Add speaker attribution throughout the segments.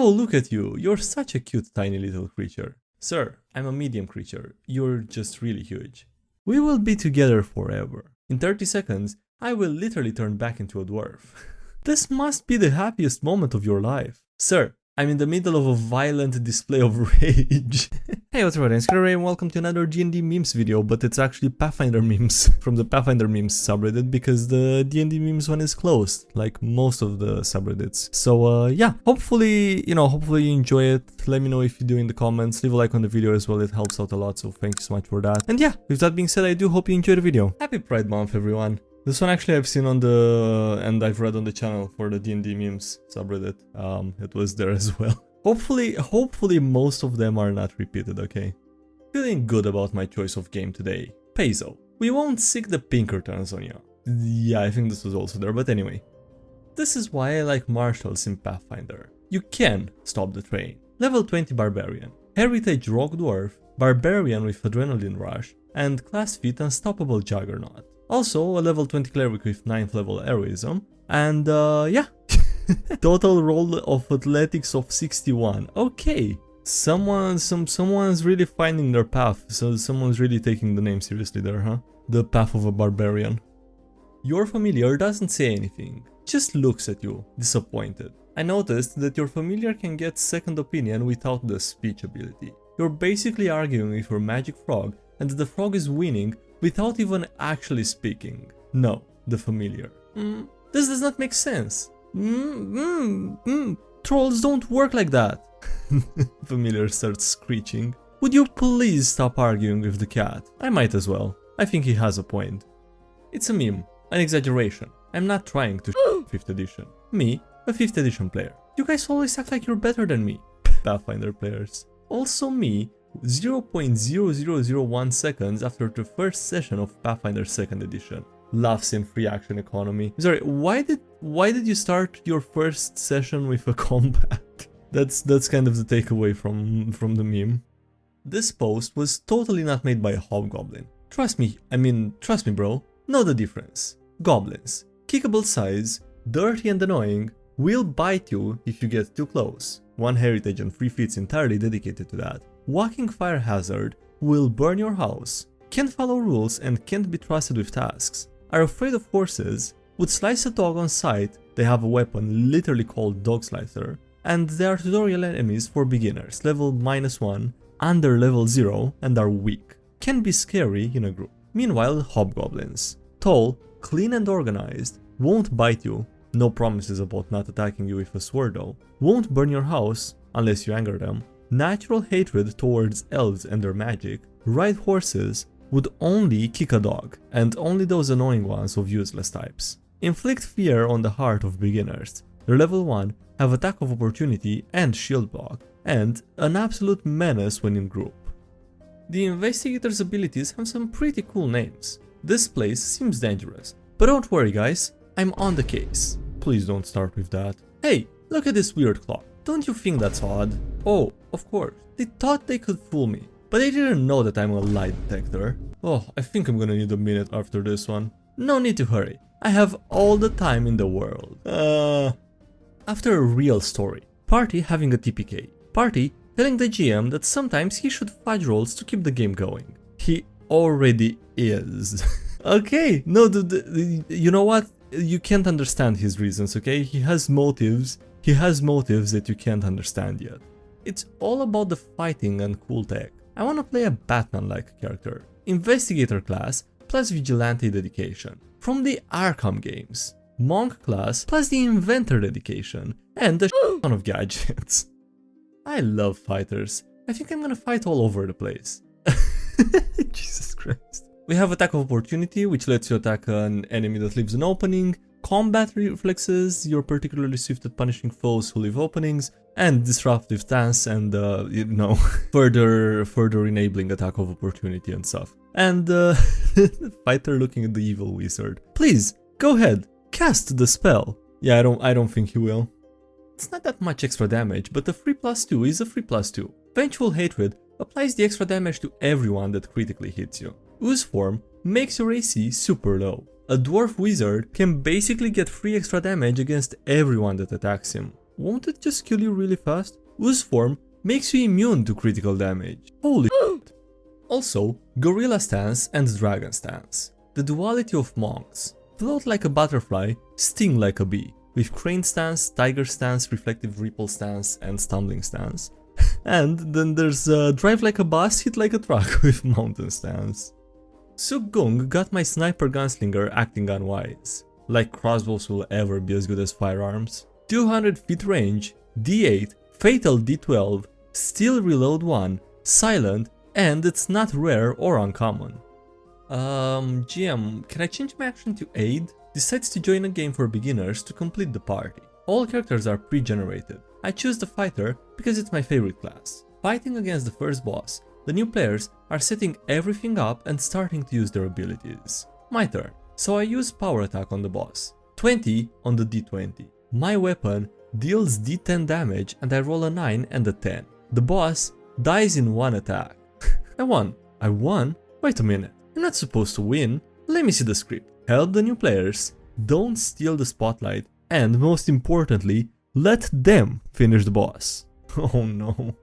Speaker 1: Oh, look at you, you're such a cute tiny little creature. Sir, I'm a medium creature, you're just really huge. We will be together forever. In 30 seconds, I will literally turn back into a dwarf. This must be the happiest moment of your life. Sir, I'm in the middle of a violent display of rage. Hey, what's up, it's SkyDieRay and welcome to another DnDMemes video, but it's actually Pathfinder memes from the Pathfinder memes subreddit because the DnDMemes one is closed, like most of the subreddits. So yeah, hopefully you enjoy it. Let me know if you do in the comments, leave a like on the video as well, it helps out a lot, so thank you so much for that. And yeah, with that being said, I do hope you enjoy the video. Happy Pride Month, everyone. This one actually I've seen on the, and I've read on the channel for the DnDMemes subreddit. It was there as well. Hopefully most of them are not repeated, okay? Feeling good about my choice of game today. Peso. We won't seek the Pinkertons on you. Yeah, I think this was also there, but anyway. This is why I like marshals in Pathfinder. You can stop the train. Level 20 Barbarian. Heritage Rogue Dwarf, Barbarian with Adrenaline Rush, and Class Feat Unstoppable Juggernaut. Also, a level 20 Cleric with 9th level Heroism, and yeah. Total roll of athletics of 61. Okay. Someone's really finding their path. So someone's really taking the name seriously there, huh? The path of a barbarian. Your familiar doesn't say anything, just looks at you, disappointed. I noticed that your familiar can get second opinion without the speech ability. You're basically arguing with your magic frog, and the frog is winning without even actually speaking. No, the familiar. This does not make sense. Trolls don't work like that. Familiar starts screeching. Would you please stop arguing with the cat? I might as well. I think he has a point. It's a meme, an exaggeration. I'm not trying to 5th edition. Me, a 5th edition player. You guys always act like you're better than me. Pathfinder players. Also me, 0.0001 seconds after the first session of Pathfinder 2nd edition. Laughs in free action economy. Sorry, why did you start your first session with a combat? That's kind of the takeaway from the meme. This post was totally not made by a hobgoblin. Trust me, bro. Know the difference. Goblins, kickable size, dirty and annoying, will bite you if you get too close. 1 heritage and 3 feats entirely dedicated to that. Walking fire hazard, will burn your house, can't follow rules and can't be trusted with tasks. Are afraid of horses, would slice a dog on sight, they have a weapon literally called Dog Slicer, and they are tutorial enemies for beginners, level -1, under level 0, and are weak. Can be scary in a group. Meanwhile, hobgoblins. Tall, clean and organized, won't bite you, no promises about not attacking you with a sword though, won't burn your house, unless you anger them, natural hatred towards elves and their magic, ride horses, would only kick a dog, and only those annoying ones of useless types. Inflict fear on the heart of beginners. They're level 1, have attack of opportunity and shield block, and an absolute menace when in group. The Investigator's abilities have some pretty cool names. This place seems dangerous, but don't worry guys, I'm on the case. Please don't start with that. Hey, look at this weird clock. Don't you think that's odd? Oh, of course, they thought they could fool me. But they didn't know that I'm a lie detector. Oh, I think I'm gonna need a minute after this one. No need to hurry. I have all the time in the world. After a real story. Party having a TPK. Party telling the GM that sometimes he should fudge rolls to keep the game going. He already is. Okay, no, you know what? You can't understand his reasons, okay? He has motives that you can't understand yet. It's all about the fighting and cool tech. I wanna play a Batman-like character. Investigator class plus Vigilante dedication. From the Arkham games. Monk class plus the Inventor dedication. And a ton of gadgets. I love fighters. I think I'm gonna fight all over the place. Jesus Christ. We have attack of opportunity, which lets you attack an enemy that leaves an opening. Combat reflexes, you're particularly swift at punishing foes who leave openings, and disruptive stance and, further enabling attack of opportunity and stuff. And, fighter looking at the evil wizard. Please, go ahead, cast the spell. Yeah, I don't think he will. It's not that much extra damage, but a 3+2 is a 3+2. Vengeful Hatred applies the extra damage to everyone that critically hits you. Ooze Form makes your AC super low. A dwarf wizard can basically get 3 extra damage against everyone that attacks him. Won't it just kill you really fast? Ooze form makes you immune to critical damage. Holy shit. Also, Gorilla Stance and Dragon Stance. The duality of monks. Float like a butterfly, sting like a bee. With Crane Stance, Tiger Stance, Reflective Ripple Stance, and Stumbling Stance. And then there's Drive like a bus, hit like a truck with Mountain Stance. Sukgung got my Sniper Gunslinger acting unwise. Like crossbows will ever be as good as firearms. 200 feet range, D8, Fatal D12, Steel Reload 1, Silent, and it's not rare or uncommon. GM, can I change my action to Aid? Decides to join a game for beginners to complete the party. All characters are pre-generated. I choose the fighter because it's my favorite class. Fighting against the first boss, the new players are setting everything up and starting to use their abilities. My turn, so I use power attack on the boss. 20 on the D20. My weapon deals D10 damage and I roll a 9 and a 10. The boss dies in one attack. I won. I won? Wait a minute. I'm not supposed to win. Let me see the script. Help the new players, don't steal the spotlight, and most importantly, let them finish the boss. Oh no.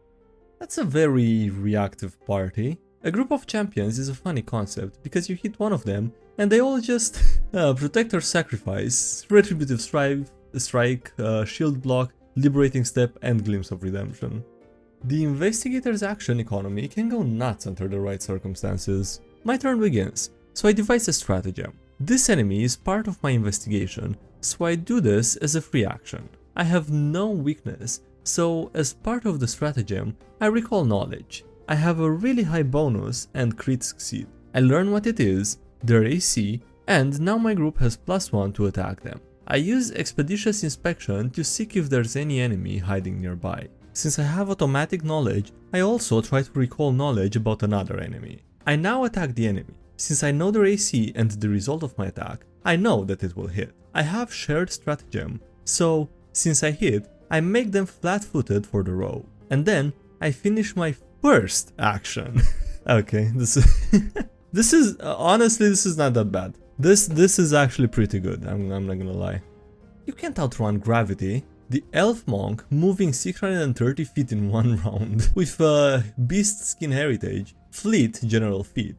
Speaker 1: That's a very reactive party. A group of champions is a funny concept because you hit one of them and they all just Protector Sacrifice, Retributive Strike, Shield Block, Liberating Step, and Glimpse of Redemption. The Investigator's action economy can go nuts under the right circumstances. My turn begins, so I devise a stratagem. This enemy is part of my investigation, so I do this as a free action. I have no weakness, so as part of the stratagem, I recall knowledge. I have a really high bonus and crit succeed. I learn what it is, their AC, and now my group has +1 to attack them. I use Expeditious Inspection to seek if there's any enemy hiding nearby. Since I have automatic knowledge, I also try to recall knowledge about another enemy. I now attack the enemy. Since I know their AC and the result of my attack, I know that it will hit. I have shared stratagem, so since I hit, I make them flat-footed for the row. And then I finish my first action. Okay, this is honestly, this is not that bad. This is actually pretty good, I'm not gonna lie. You can't outrun gravity. The Elf Monk moving 630 feet in one round with Beast Skin Heritage, Fleet General Feat,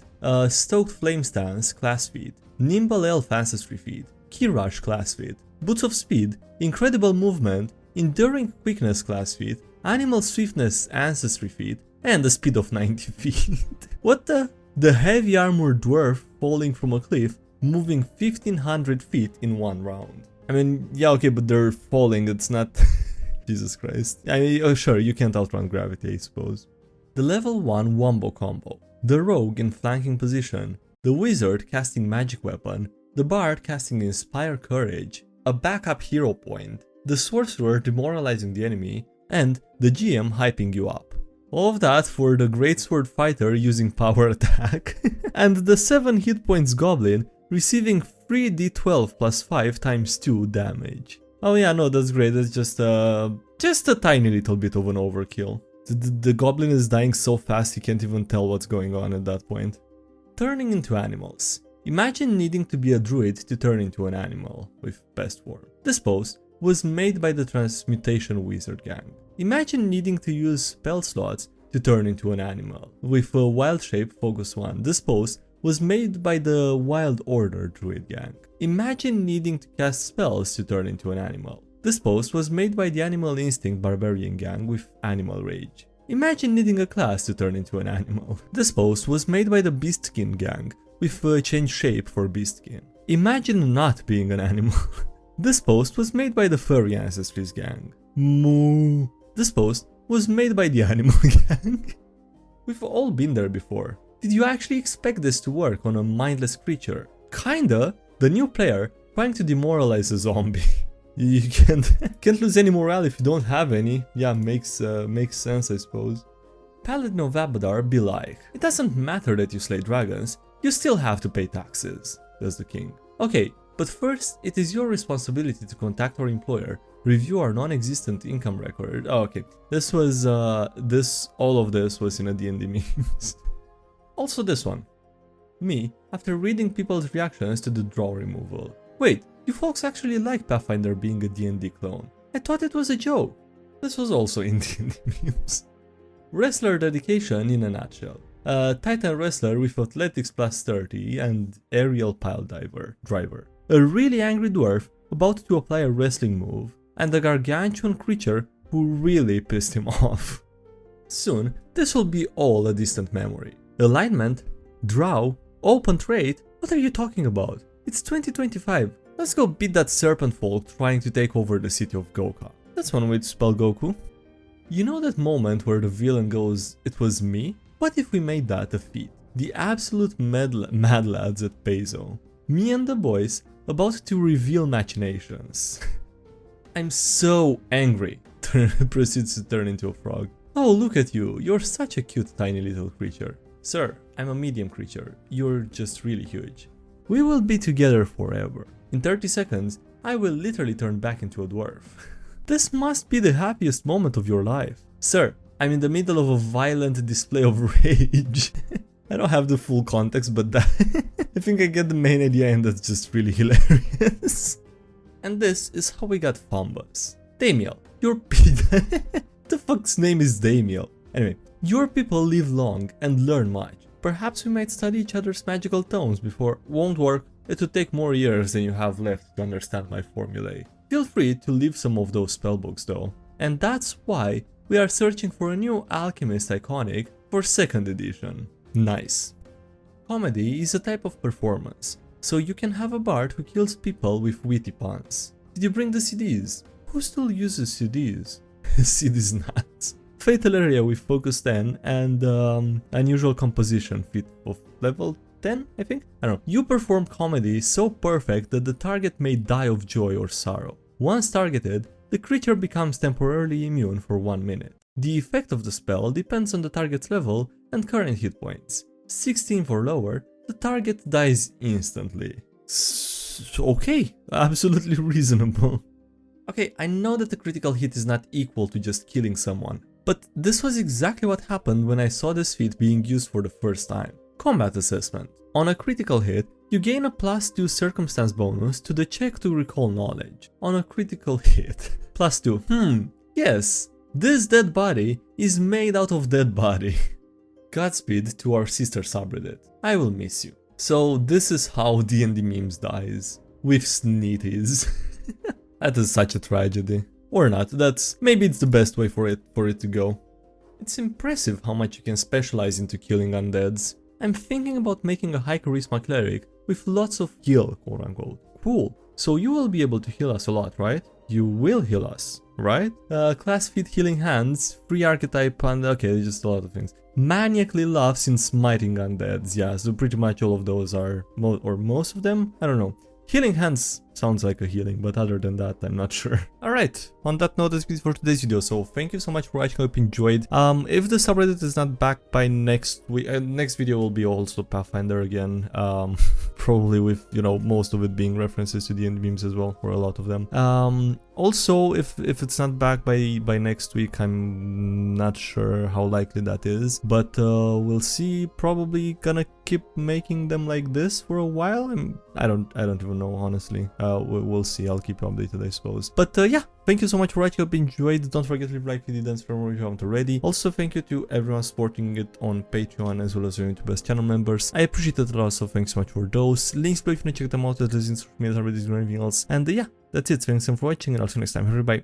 Speaker 1: Stoked Flame Stance Class Feat, Nimble Elf Ancestry Feat, Key Rush Class Feat, Boots of Speed, Incredible Movement, Enduring Quickness Class Feat, Animal Swiftness Ancestry Feat, and a speed of 90 feet. What the? The Heavy Armored Dwarf falling from a cliff, moving 1500 feet in one round. I mean, yeah, okay, but they're falling, it's not... Jesus Christ. I mean, oh, sure, you can't outrun gravity, I suppose. The level 1 Wombo combo. The Rogue in flanking position, the Wizard casting Magic Weapon, the Bard casting Inspire Courage, a backup hero point, the Sorcerer demoralizing the enemy, and the GM hyping you up. All of that for the Greatsword Fighter using power attack, and the 7 hit points Goblin receiving 3d12 plus 5 times 2 damage. Oh yeah, no, that's great, that's just a tiny little bit of an overkill. The Goblin is dying so fast you can't even tell what's going on at that point. Turning into animals. Imagine needing to be a druid to turn into an animal, with best form. This pose was made by the Transmutation Wizard gang. Imagine needing to use spell slots to turn into an animal, with a Wild Shape Focus 1. This pose was made by the Wild Order Druid gang. Imagine needing to cast spells to turn into an animal. This pose was made by the Animal Instinct Barbarian gang with Animal Rage. Imagine needing a class to turn into an animal. This pose was made by the Beastskin gang with Change Shape for Beastskin. Imagine not being an animal. This post was made by the Furry Ancestries gang. Moo. This post was made by the Animal gang. We've all been there before. Did you actually expect this to work on a mindless creature? Kinda. The new player trying to demoralize a zombie. You can't lose any morale if you don't have any. Yeah, makes sense, I suppose. Paladin of Abadar be like, it doesn't matter that you slay dragons, you still have to pay taxes, says the king. Okay, but first, it is your responsibility to contact our employer, review our non-existent income record. Oh, okay, this was, all of this was in a D&D memes. Also this one. Me, after reading people's reactions to the Drow removal. Wait, you folks actually like Pathfinder being a D&D clone. I thought it was a joke. This was also in DnDMemes. Wrestler dedication in a nutshell. A Titan wrestler with athletics plus 30 and aerial pile driver. A really angry dwarf about to apply a wrestling move, and a gargantuan creature who really pissed him off. Soon, this will be all a distant memory. Alignment? Drow? Open trait? What are you talking about? It's 2025. Let's go beat that serpent folk trying to take over the city of Goka. That's one way to spell Goku. You know that moment where the villain goes, "It was me"? What if we made that a feat? The absolute mad lads at Peso. Me and the boys about to reveal machinations. I'm so angry. Proceeds to turn into a frog. Oh, look at you. You're such a cute tiny little creature. Sir, I'm a medium creature. You're just really huge. We will be together forever. In 30 seconds, I will literally turn back into a dwarf. This must be the happiest moment of your life. Sir, I'm in the middle of a violent display of rage. I don't have the full context, but that I think I get the main idea, and that's just really hilarious. And this is how we got Fombus. Damiel, your the fuck's name is Damiel? Anyway, your people live long and learn much. Perhaps we might study each other's magical tomes before. Won't work. It would take more years than you have left to understand my formulae. Feel free to leave some of those spellbooks though. And that's why we are searching for a new Alchemist iconic for 2nd edition. Nice. Comedy is a type of performance, so you can have a bard who kills people with witty puns. Did you bring the CDs? Who still uses CDs? CDs nuts. Fatal area with focus 10 and unusual composition fit of level 10, I think? I don't know. You perform comedy so perfect that the target may die of joy or sorrow. Once targeted, the creature becomes temporarily immune for 1 minute. The effect of the spell depends on the target's level and current hit points. 16 for lower, the target dies instantly. Okay, absolutely reasonable. Okay, I know that the critical hit is not equal to just killing someone, but this was exactly what happened when I saw this feat being used for the first time. Combat assessment. On a critical hit, you gain a +2 circumstance bonus to the check to recall knowledge. On a critical hit, +2. Yes, this dead body is made out of dead body. Godspeed to our sister subreddit. I will miss you. So this is how DnDMemes dies. With sneeties. That is such a tragedy. Or not, maybe it's the best way for it to go. It's impressive how much you can specialize into killing undeads. I'm thinking about making a high charisma cleric with lots of heal, quote unquote. Cool. So you will be able to heal us a lot, right? You will heal us, right? Class feat healing hands, free archetype and okay, just a lot of things. Maniacally loves in smiting undeads, yeah, so pretty much all of those are, or most of them? I don't know. Healing hands sounds like a healing, but other than that, I'm not sure. Alright, on that note, that's it for today's video, so thank you so much for watching, I hope you enjoyed. If the subreddit is not back by next week, next video will be also Pathfinder again, probably with, you know, most of it being references to DnDMemes as well, or a lot of them. Also, if it's not back by next week, I'm not sure how likely that is, but we'll see. Probably gonna keep making them like this for a while. I don't even know, honestly. We'll see. I'll keep you updated, I suppose. But yeah, thank you so much for watching. Hope you enjoyed. Don't forget to leave a like if you didn't, subscribe if you haven't already. Also, thank you to everyone supporting it on Patreon as well as our YouTube best channel members. I appreciate it a lot, so thanks so much for those. Links below if you want to check them out, as in social media, or anything else. And yeah, that's it. Thanks so much for watching, and I'll see you next time. Bye.